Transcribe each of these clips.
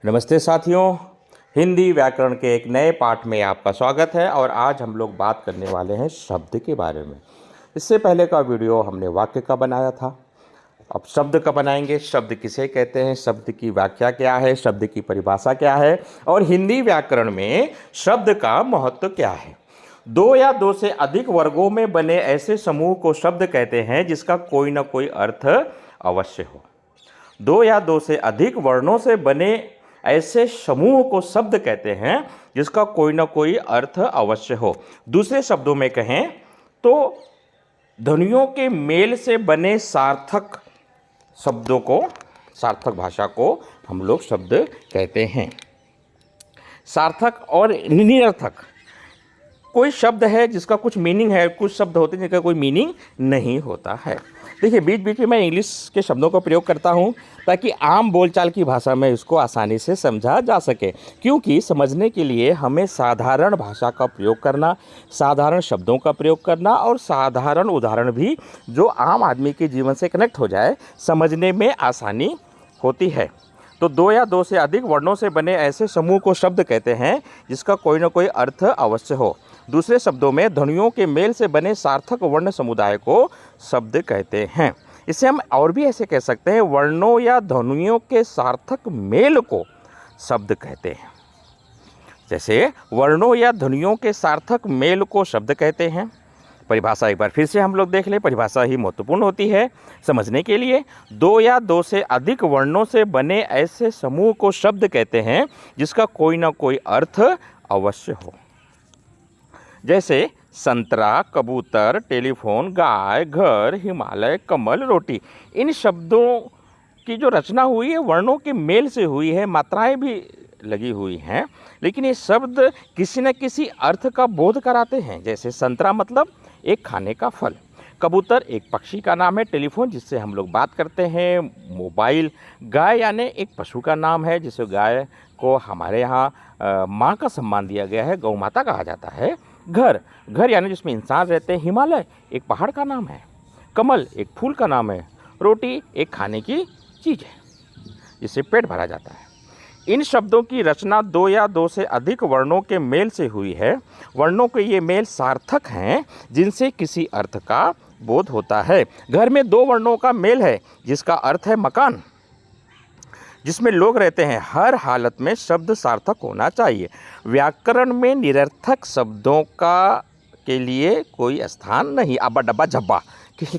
नमस्ते साथियों, हिंदी व्याकरण के एक नए पाठ में आपका स्वागत है। और आज हम लोग बात करने वाले हैं शब्द के बारे में। इससे पहले का वीडियो हमने वाक्य का बनाया था, अब शब्द का बनाएंगे। शब्द किसे कहते हैं, शब्द की व्याख्या क्या है, शब्द की परिभाषा क्या है और हिंदी व्याकरण में शब्द का महत्व क्या है। दो या दो से अधिक वर्गों में बने ऐसे समूह को शब्द कहते हैं जिसका कोई ना कोई अर्थ अवश्य हो। दो या दो से अधिक वर्णों से बने ऐसे समूह को शब्द कहते हैं जिसका कोई ना कोई अर्थ अवश्य हो। दूसरे शब्दों में कहें तो ध्वनियों के मेल से बने सार्थक शब्दों को, सार्थक भाषा को हम लोग शब्द कहते हैं। सार्थक और निरर्थक कोई शब्द है जिसका कुछ मीनिंग है, कुछ शब्द होते हैं जिनका कोई मीनिंग नहीं होता है। देखिए, बीच बीच में मैं इंग्लिश के शब्दों का प्रयोग करता हूं ताकि आम बोलचाल की भाषा में इसको आसानी से समझा जा सके, क्योंकि समझने के लिए हमें साधारण भाषा का प्रयोग करना, साधारण शब्दों का प्रयोग करना और साधारण उदाहरण भी जो आम आदमी के जीवन से कनेक्ट हो जाए, समझने में आसानी होती है। तो दो या दो से अधिक वर्णों से बने ऐसे समूह को शब्द कहते हैं जिसका कोई ना कोई अर्थ अवश्य हो। दूसरे शब्दों में ध्वनियों के मेल से बने सार्थक वर्ण समुदाय को शब्द कहते हैं। इसे हम और भी ऐसे कह सकते हैं, वर्णों या ध्वनियों के सार्थक मेल को शब्द कहते हैं। जैसे वर्णों या ध्वनियों के सार्थक मेल को शब्द कहते हैं। परिभाषा एक बार फिर से हम लोग देख लें, परिभाषा ही महत्वपूर्ण होती है समझने के लिए। दो या दो से अधिक वर्णों से बने ऐसे समूह को शब्द कहते हैं जिसका कोई ना कोई अर्थ अवश्य हो। जैसे संतरा, कबूतर, टेलीफोन, गाय, घर, हिमालय, कमल, रोटी। इन शब्दों की जो रचना हुई है वर्णों के मेल से हुई है, मात्राएं भी लगी हुई हैं, लेकिन ये शब्द किसी न किसी अर्थ का बोध कराते हैं। जैसे संतरा मतलब एक खाने का फल, कबूतर एक पक्षी का नाम है, टेलीफोन जिससे हम लोग बात करते हैं, मोबाइल, गाय यानी एक पशु का नाम है जिसे गाय को हमारे यहाँ माँ का सम्मान दिया गया है, गौ माता कहा जाता है। घर, घर यानी जिसमें इंसान रहते हैं। हिमालय एक पहाड़ का नाम है। कमल एक फूल का नाम है। रोटी एक खाने की चीज़ है जिससे पेट भरा जाता है। इन शब्दों की रचना दो या दो से अधिक वर्णों के मेल से हुई है। वर्णों के ये मेल सार्थक हैं जिनसे किसी अर्थ का बोध होता है। घर में दो वर्णों का मेल है जिसका अर्थ है मकान जिसमें लोग रहते हैं। हर हालत में शब्द सार्थक होना चाहिए। व्याकरण में निरर्थक शब्दों का के लिए कोई स्थान नहीं, अब्बा डब्बा झब्बा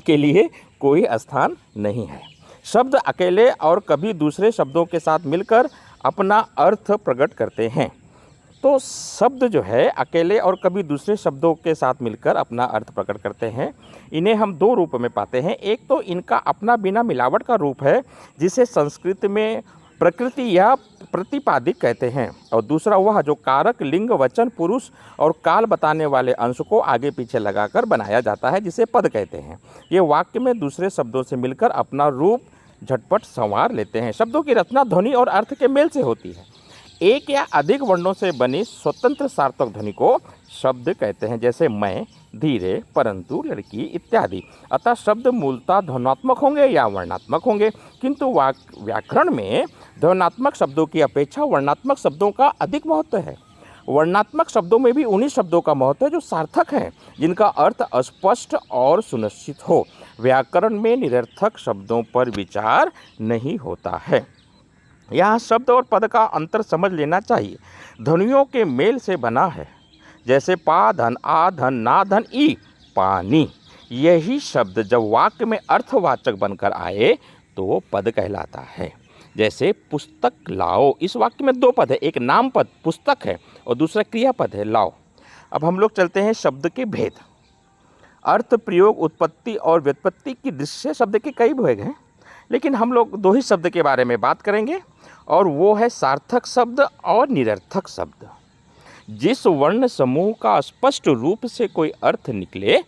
के लिए कोई स्थान नहीं है। शब्द अकेले और कभी दूसरे शब्दों के साथ मिलकर अपना अर्थ प्रकट करते हैं। तो शब्द जो है अकेले और कभी दूसरे शब्दों के साथ मिलकर अपना अर्थ प्रकट करते हैं। इन्हें हम दो रूप में पाते हैं। एक तो इनका अपना बिना मिलावट का रूप है जिसे संस्कृत में प्रकृति या प्रतिपादिक कहते हैं, और दूसरा वह जो कारक, लिंग, वचन, पुरुष और काल बताने वाले अंश को आगे पीछे लगाकर बनाया जाता है जिसे पद कहते हैं। ये वाक्य में दूसरे शब्दों से मिलकर अपना रूप झटपट संवार लेते हैं। शब्दों की रचना ध्वनि और अर्थ के मेल से होती है। एक या अधिक वर्णों से बनी स्वतंत्र सार्थक ध्वनि को शब्द कहते हैं, जैसे मैं, धीरे, परंतु, लड़की इत्यादि। अतः शब्द मूलतः ध्वन्यात्मक होंगे या वर्णात्मक होंगे, किंतु व्याकरण में ध्वन्यात्मक शब्दों की अपेक्षा वर्णात्मक शब्दों का अधिक महत्व है। वर्णात्मक शब्दों में भी उन्हीं शब्दों का महत्व है जो सार्थक हैं, जिनका अर्थ अस्पष्ट और सुनिश्चित हो। व्याकरण में निरर्थक शब्दों पर विचार नहीं होता है। यहाँ शब्द और पद का अंतर समझ लेना चाहिए। ध्वनियों के मेल से बना है, जैसे पा धन, आ धन, ना धन, ई, पानी। यही शब्द जब वाक्य में अर्थवाचक बनकर आए तो पद कहलाता है। जैसे पुस्तक लाओ, इस वाक्य में दो पद है, एक नाम पद पुस्तक है और दूसरा क्रियापद है लाओ। अब हम लोग चलते हैं शब्द के भेद। अर्थ, प्रयोग, उत्पत्ति और व्युत्पत्ति की दृष्टि से शब्द के कई भेद हैं, लेकिन हम लोग दो ही शब्द के बारे में बात करेंगे और वो है सार्थक शब्द और निरर्थक शब्द। जिस वर्ण समूह का स्पष्ट रूप से कोई अर्थ निकले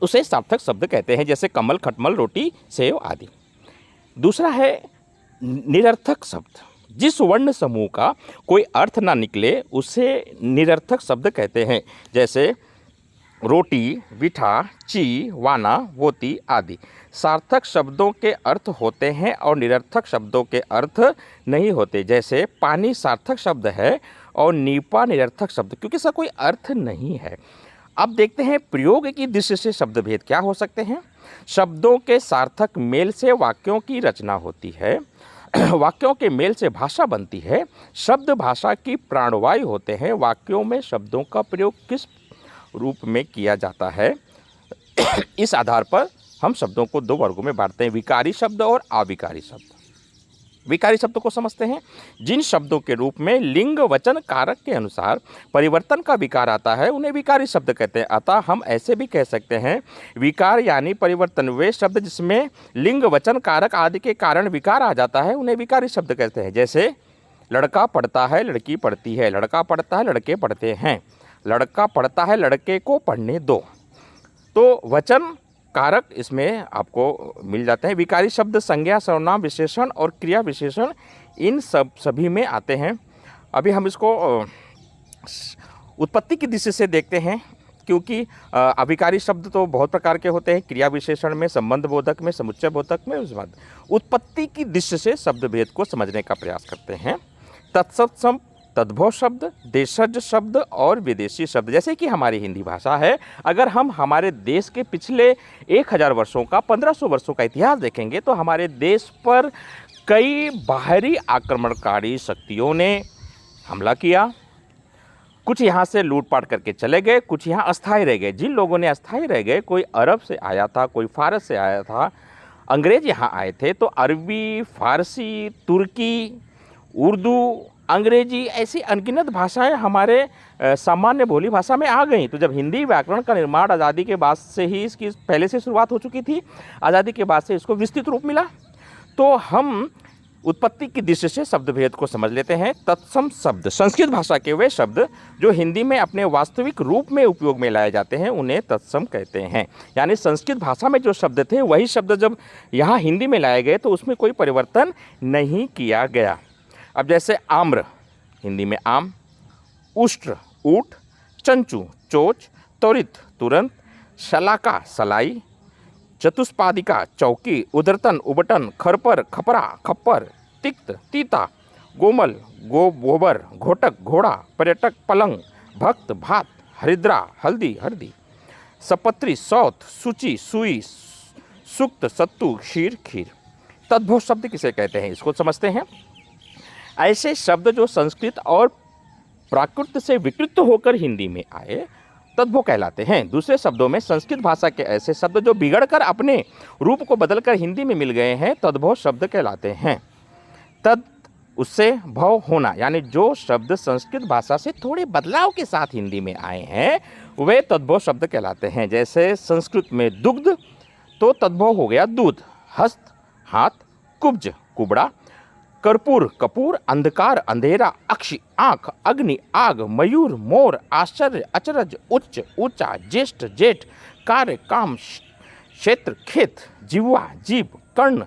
उसे सार्थक शब्द कहते हैं, जैसे कमल, खटमल, रोटी, सेव आदि। दूसरा है निरर्थक शब्द। जिस वर्ण समूह का कोई अर्थ ना निकले उसे निरर्थक शब्द कहते हैं, जैसे रोटी, विठा, ची, वाना, वोती आदि सार्थक शब्दों के अर्थ होते हैं और निरर्थक शब्दों के अर्थ नहीं होते। जैसे पानी सार्थक शब्द है और नीपा निरर्थक शब्द, क्योंकि इसका कोई अर्थ नहीं है। अब देखते हैं प्रयोग की दृष्टि से शब्द भेद क्या हो सकते हैं। शब्दों के सार्थक मेल से वाक्यों की रचना होती है। वाक्यों के मेल से भाषा बनती है। शब्द भाषा की प्राणवायु होते हैं। वाक्यों में शब्दों का प्रयोग किस रूप में किया जाता है, इस आधार पर हम शब्दों को दो वर्गों में बांटते हैं, विकारी शब्द और अविकारी शब्द। विकारी शब्दों को समझते हैं, जिन शब्दों के रूप में लिंग वचन कारक के अनुसार परिवर्तन का विकार आता है उन्हें विकारी शब्द कहते हैं। अतः हम ऐसे भी कह सकते हैं, विकार यानी परिवर्तन। वे शब्द जिसमें लिंग वचन कारक आदि के कारण विकार आ जाता है उन्हें विकारी शब्द कहते हैं। जैसे लड़का पढ़ता है, लड़की पढ़ती है, लड़का पढ़ता है, लड़के पढ़ते हैं, लड़का पढ़ता है, लड़के को पढ़ने दो। तो वचन कारक इसमें आपको मिल जाते हैं। विकारी शब्द संज्ञा, सर्वनाम, विशेषण और क्रिया विशेषण इन सभी में आते हैं। अभी हम इसको उत्पत्ति की दृष्टि से देखते हैं, क्योंकि अविकारी शब्द तो बहुत प्रकार के होते हैं, क्रिया विशेषण में, संबंध बोधक में, समुच्चय बोधक में। उसके बाद उत्पत्ति की दृष्टि से शब्द भेद को समझने का प्रयास करते हैं। तत्सम, तद्भव शब्द, देशज शब्द और विदेशी शब्द। जैसे कि हमारी हिंदी भाषा है, अगर हम हमारे देश के पिछले 1000 वर्षों का, 1500 वर्षों का इतिहास देखेंगे तो हमारे देश पर कई बाहरी आक्रमणकारी शक्तियों ने हमला किया। कुछ यहाँ से लूटपाट करके चले गए, कुछ यहाँ अस्थायी रह गए। जिन लोगों ने अस्थायी रह गए, कोई अरब से आया था, कोई फारस से आया था, अंग्रेज यहाँ आए थे, तो अरबी, फारसी, तुर्की, उर्दू, अंग्रेजी ऐसी अनगिनत भाषाएं हमारे सामान्य बोली भाषा में आ गई। तो जब हिंदी व्याकरण का निर्माण आज़ादी के बाद से ही, इसकी पहले से शुरुआत हो चुकी थी, आज़ादी के बाद से इसको विस्तृत रूप मिला। तो हम उत्पत्ति की दृष्टि से शब्द भेद को समझ लेते हैं। तत्सम शब्द, संस्कृत भाषा के वे शब्द जो हिंदी में अपने वास्तविक रूप में उपयोग में लाए जाते हैं उन्हें तत्सम कहते हैं। यानी संस्कृत भाषा में जो शब्द थे वही शब्द जब यहाँ हिंदी में लाए गए तो उसमें कोई परिवर्तन नहीं किया गया। अब जैसे आम्र, हिंदी में आम, उष्ट्र, ऊँट, चंचू, चोच, त्वरित, तुरंत, शलाका, सलाई, चतुष्पादिका, चौकी, उदरतन, उबटन, खरपर, खपरा, खप्पर, तिक्त, तीता, गोमल, गोबर, घोटक, घोड़ा, पर्यटक, पलंग, भक्त, भात, हरिद्रा, हल्दी, हरदी, सपत्री, सौत, सूची, सुई, सुक्त, सत्तू, क्षीर, खीर। तद्भव शब्द किसे कहते हैं, इसको समझते हैं। ऐसे शब्द जो संस्कृत और प्राकृत से विकृत होकर हिंदी में आए तद्भव कहलाते हैं। दूसरे शब्दों में संस्कृत भाषा के ऐसे शब्द जो बिगड़कर अपने रूप को बदलकर हिंदी में मिल गए हैं तद्भव शब्द कहलाते हैं। तद उससे भव होना, यानी जो शब्द संस्कृत भाषा से थोड़े बदलाव के साथ हिंदी में आए हैं वे तद्भव शब्द कहलाते हैं। जैसे संस्कृत में दुग्ध तो तद्भव हो गया दूध, हस्त, हाथ, कुब्ज, कुबड़ा, कर्पूर, कपूर, अंधकार, अंधेरा, अक्षि, आँख, अग्नि, आग, मयूर, मोर, आश्चर्य, अचरज, उच्च, ऊंचा, ज्येष्ठ, जेठ, कार्य, काम, क्षेत्र, खेत, जिह्वा, जीभ, कर्ण,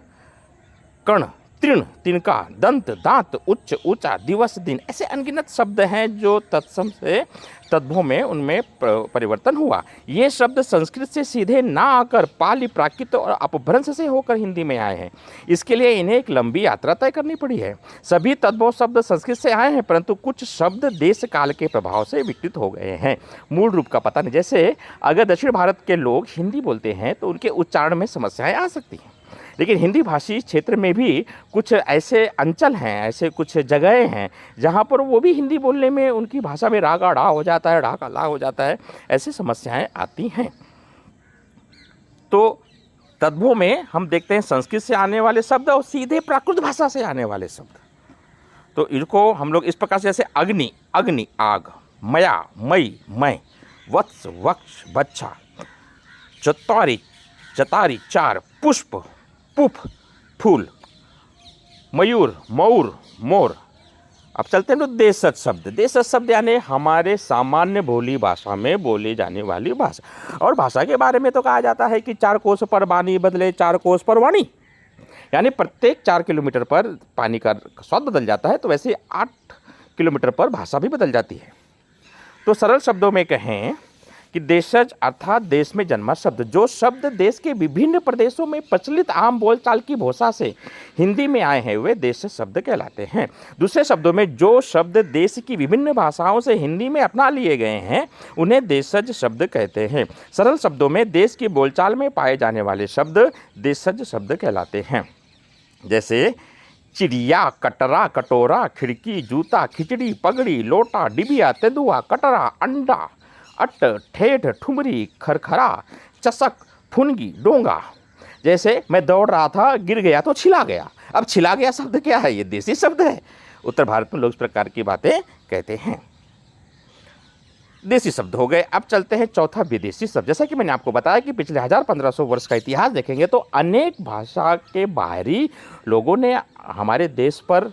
कर्ण, तृण, तिनका, दंत, दांत, उच्च, ऊंचा, दिवस, दिन। ऐसे अनगिनत शब्द हैं जो तत्सम से तद्भव में उनमें परिवर्तन हुआ। ये शब्द संस्कृत से सीधे ना आकर पाली, प्राकृत और अपभ्रंश से होकर हिंदी में आए हैं। इसके लिए इन्हें एक लंबी यात्रा तय करनी पड़ी है। सभी तद्भव शब्द संस्कृत से आए हैं, परंतु कुछ शब्द देश काल के प्रभाव से विकृत हो गए हैं, मूल रूप का पता नहीं। जैसे अगर दक्षिण भारत के लोग हिंदी बोलते हैं तो उनके उच्चारण में समस्याएं आ सकती हैं, लेकिन हिंदी भाषी क्षेत्र में भी कुछ ऐसे अंचल हैं, ऐसे कुछ जगहें हैं जहाँ पर वो भी हिंदी बोलने में उनकी भाषा में रा का ढा हो जाता है, ढा का ला हो जाता है, ऐसी समस्याएं आती हैं। तो तद्भव में हम देखते हैं संस्कृत से आने वाले शब्द और सीधे प्राकृत भाषा से आने वाले शब्द। तो इनको हम लोग इस प्रकार से, जैसे अग्नि, अग्नि, आग, मया, मई, मैं, वत्स, वक्ष, बच्चा, चत्वारी, चतारी, चार, पुष्प, पुफ, फूल, मयूर, मऊर, मोर। अब चलते हैं देशज शब्द। देशज शब्द यानी हमारे सामान्य बोली भाषा में बोली जाने वाली भाषा। और भाषा के बारे में तो कहा जाता है कि 4 कोस पर वाणी बदले 4 कोस पर वाणी, यानी प्रत्येक 4 किलोमीटर पर पानी का स्वाद बदल जाता है, तो वैसे 8 किलोमीटर पर भाषा भी बदल जाती है। तो सरल शब्दों में कहें कि देशज अर्थात देश में जन्मा शब्द। जो शब्द देश के विभिन्न प्रदेशों में प्रचलित आम बोलचाल की भाषा से हिंदी में आए हैं वे देशज शब्द कहलाते हैं। दूसरे शब्दों में जो शब्द देश की विभिन्न भाषाओं से हिंदी में अपना लिए गए हैं उन्हें देशज शब्द कहते हैं। सरल शब्दों में देश की बोलचाल में पाए जाने वाले शब्द देशज शब्द कहलाते हैं। जैसे चिड़िया, कटरा, कटोरा, खिड़की, जूता, खिचड़ी, पगड़ी, लोटा, डिबिया, तेंदुआ, कटरा, अंडा, अट्ट, ठेठ, ठुमरी, खरखरा, चसक, फुनगी, डोंगा। जैसे मैं दौड़ रहा था, गिर गया तो छिला गया। अब छिला गया शब्द क्या है? ये देसी शब्द है। उत्तर भारत में लोग इस प्रकार की बातें कहते हैं। देसी शब्द हो गए। अब चलते हैं चौथा विदेशी शब्द। जैसा कि मैंने आपको बताया कि पिछले 1500 वर्ष का इतिहास देखेंगे तो अनेक भाषा के बाहरी लोगों ने हमारे देश पर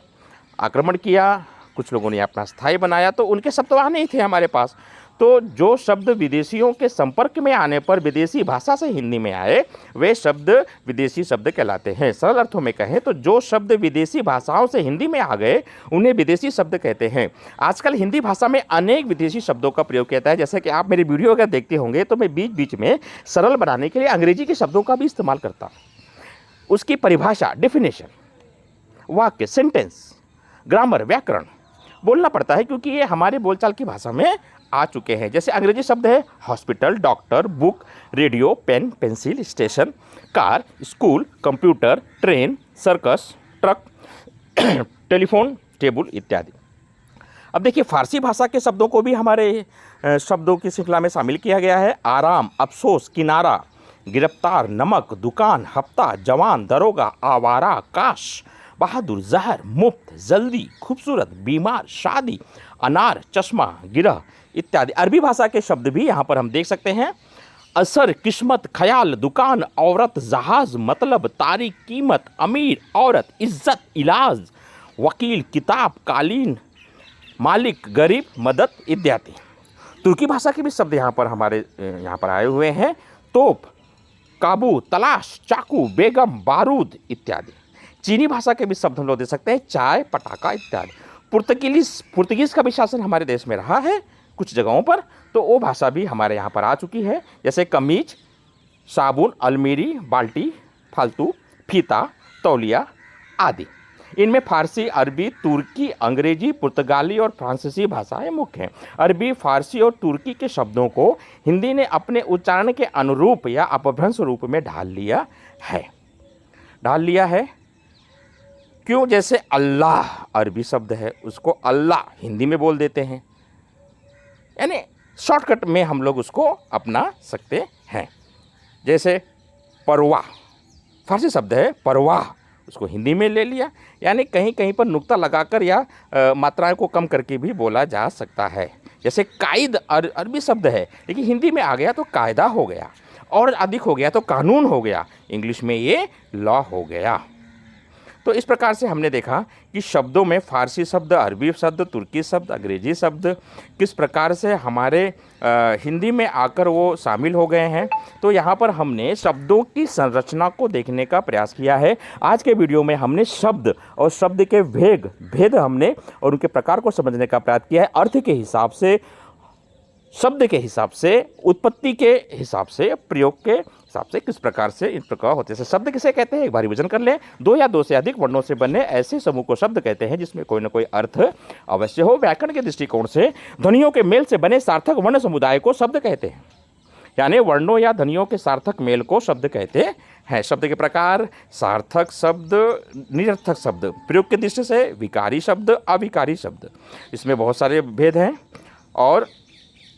आक्रमण किया। कुछ लोगों ने अपना स्थायी बनाया तो उनके शब्द वहाँ नहीं थे हमारे पास। तो जो शब्द विदेशियों के संपर्क में आने पर विदेशी भाषा से हिंदी में आए वे शब्द विदेशी शब्द कहलाते हैं। सरल अर्थों में कहें तो जो शब्द विदेशी भाषाओं से हिंदी में आ गए उन्हें विदेशी शब्द कहते हैं। आजकल हिंदी भाषा में अनेक विदेशी शब्दों का प्रयोग किया है। जैसे कि आप मेरी वीडियो अगर देखते होंगे तो मैं बीच बीच में सरल बनाने के लिए अंग्रेजी के शब्दों का भी इस्तेमाल करता हूँ। उसकी परिभाषा, डेफिनेशन, वाक्य, सेंटेंस, ग्रामर, व्याकरण बोलना पड़ता है क्योंकि ये हमारे बोलचाल की भाषा में आ चुके हैं। जैसे अंग्रेजी शब्द है hospital, doctor, book, radio, pen, pencil, station, car, school, computer, train, circus, truck, telephone, table इत्यादि। अब देखिए फारसी भाषा के शब्दों को भी हमारे शब्दों की श्रृंखला में शामिल किया गया है। आराम, अफसोस, किनारा, गिरफ्तार, नमक, दुकान, हफ्ता, जवान, दरोगा, आवारा, काश, बहादुर, जहर, मुफ्त, जल्दी, खूबसूरत, बीमार, शादी, अनार, चश्मा, गिरह इत्यादि। अरबी भाषा के शब्द भी यहाँ पर हम देख सकते हैं। असर, किस्मत, ख्याल, दुकान, औरत, जहाज, मतलब, तारीख, कीमत, अमीर, औरत, इज्जत, इलाज, वकील, किताब, कालीन, मालिक, गरीब, मदद इत्यादि। तुर्की भाषा के भी शब्द यहाँ पर हमारे यहाँ पर आए हुए हैं। तोप, काबू, तलाश, चाकू, बेगम, बारूद इत्यादि। चीनी भाषा के भी शब्द हम लोग दे सकते हैं, चाय, पटाखा इत्यादि। पुर्तगीज़ का भी शासन हमारे देश में रहा है कुछ जगहों पर, तो वो भाषा भी हमारे यहाँ पर आ चुकी है। जैसे कमीज, साबुन, अलमीरी, बाल्टी, फालतू, फीता, तौलिया आदि। इनमें फारसी, अरबी, तुर्की, अंग्रेजी, पुर्तगाली और फ्रांसीसी भाषाएं मुख्य हैं। अरबी, फारसी और तुर्की के शब्दों को हिंदी ने अपने उच्चारण के अनुरूप या अपभ्रंश रूप में ढाल लिया है। क्यों? जैसे अल्लाह अरबी शब्द है, उसको अल्लाह हिंदी में बोल देते हैं, यानी शॉर्टकट में हम लोग उसको अपना सकते हैं। जैसे परवाह फारसी शब्द है, परवाह उसको हिंदी में ले लिया, यानी कहीं कहीं पर नुक्ता लगाकर या मात्राएं को कम करके भी बोला जा सकता है। जैसे कायद अरबी शब्द है लेकिन हिंदी में आ गया तो कायदा हो गया, और अधिक हो गया तो कानून हो गया, इंग्लिश में ये लॉ हो गया। तो इस प्रकार से हमने देखा कि शब्दों में फारसी शब्द, अरबी शब्द, तुर्की शब्द, अंग्रेजी शब्द किस प्रकार से हमारे हिंदी में आकर वो शामिल हो गए हैं। तो यहाँ पर हमने शब्दों की संरचना को देखने का प्रयास किया है। आज के वीडियो में हमने शब्द और शब्द के भेद हमने और उनके प्रकार को समझने का प्रयास किया है। अर्थ के हिसाब से, शब्द के हिसाब से, उत्पत्ति के हिसाब से, प्रयोग के हिसाब से किस प्रकार से इन प्रकार होते हैं। शब्द किसे कहते हैं? एक बार रिविजन कर लें। दो या दो से अधिक वर्णों से बने ऐसे समूह को शब्द कहते हैं जिसमें कोई न कोई अर्थ अवश्य हो। व्याकरण के दृष्टिकोण से ध्वनियों के मेल से बने सार्थक वर्ण समुदाय को शब्द कहते हैं, यानी वर्णों या ध्वनियों के सार्थक मेल को शब्द कहते हैं। शब्द के प्रकार: सार्थक शब्द, निरर्थक शब्द, प्रयोग की दृष्टि से विकारी शब्द, अविकारी शब्द, इसमें बहुत सारे भेद हैं। और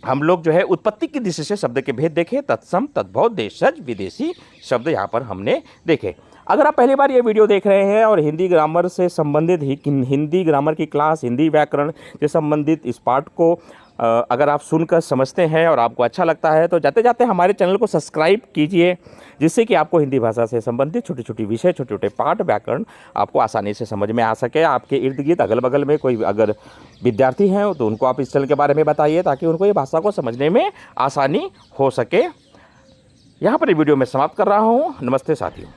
हम लोग जो है उत्पत्ति की दृष्टि से शब्द के भेद देखे, तत्सम, तद्भव, देशज, विदेशी शब्द यहाँ पर हमने देखे। अगर आप पहली बार ये वीडियो देख रहे हैं और हिंदी ग्रामर से संबंधित हिंदी ग्रामर की क्लास, हिंदी व्याकरण से संबंधित इस पार्ट को अगर आप सुनकर समझते हैं और आपको अच्छा लगता है तो जाते जाते हमारे चैनल को सब्सक्राइब कीजिए, जिससे कि आपको हिंदी भाषा से संबंधित छोटे छोटे विषय, छोटे छोटे पाठ, व्याकरण आपको आसानी से समझ में आ सके। आपके इर्द गिर्द अगल बगल में कोई अगर विद्यार्थी हैं तो उनको आप इस चैनल के बारे में बताइए ताकि उनको ये भाषा को समझने में आसानी हो सके। यहाँ पर ये वीडियो मैं समाप्त कर रहा हूँ। नमस्ते साथियों।